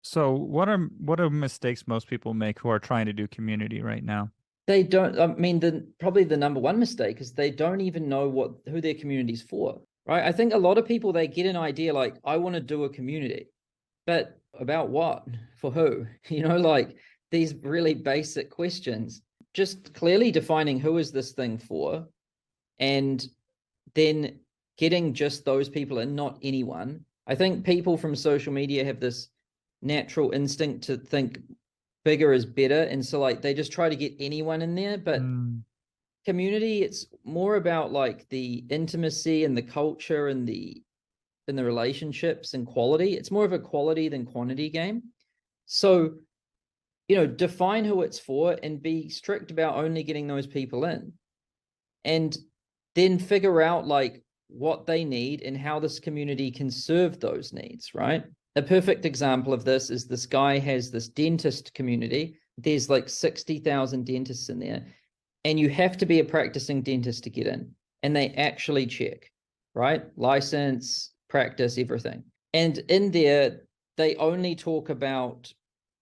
So what are mistakes most people make who are trying to do community right now? They don't, I mean, probably the number one mistake is they don't even know who their community's for, right? I think a lot of people, they get an idea like, I want to do a community, but about what? For who? Like these really basic questions. Just clearly defining who is this thing for, and then getting just those people and not anyone. I think people from social media have this natural instinct to think bigger is better. And so like they just try to get anyone in there. But Mm, community, it's more about like the intimacy and the culture and the relationships and quality. It's more of a quality than quantity game. So, define who it's for and be strict about only getting those people in. And then figure out like what they need and how this community can serve those needs, right? A perfect example of this is this guy has this dentist community. There's like 60,000 dentists in there, and you have to be a practicing dentist to get in. And they actually check, right? License, practice, everything. And in there, they only talk about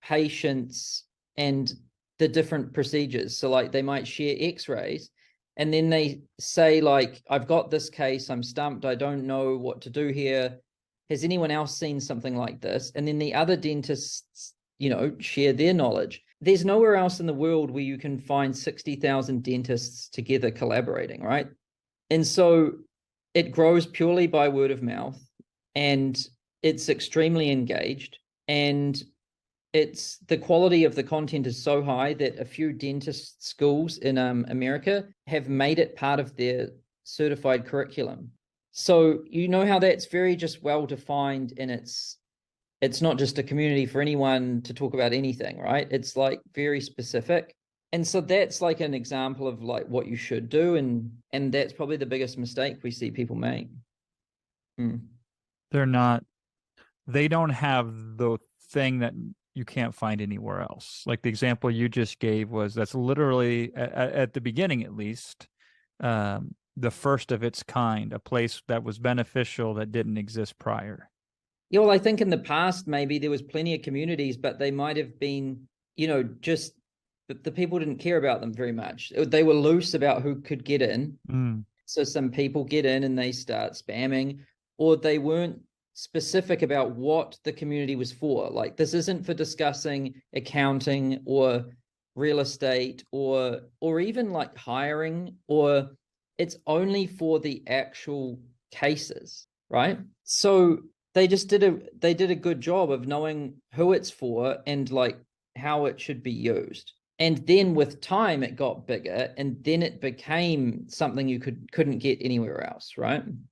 patients and the different procedures. So, like, they might share x rays and then they say, like, I've got this case, I'm stumped, I don't know what to do here. Has anyone else seen something like this? And then the other dentists, share their knowledge. There's nowhere else in the world where you can find 60,000 dentists together collaborating, right? And so it grows purely by word of mouth, and it's extremely engaged, and it's the quality of the content is so high that a few dentist schools in America have made it part of their certified curriculum. So how that's very just well defined, and it's not just a community for anyone to talk about anything, right? It's like very specific. And so that's like an example of like what you should do, and that's probably the biggest mistake we see people make. Hmm. they're not they don't have the thing that you can't find anywhere else. Like the example you just gave was that's literally at the beginning at least the first of its kind, a place that was beneficial that didn't exist prior. Yeah, well, I think in the past maybe there was plenty of communities, but they might have been, just the people didn't care about them very much. They were loose about who could get in. Mm. So some people get in and they start spamming, or they weren't specific about what the community was for. Like, this isn't for discussing accounting or real estate or even like hiring, or it's only for the actual cases, right? So they did a good job of knowing who it's for and like how it should be used. And then with time it got bigger, and then it became something you couldn't get anywhere else, right?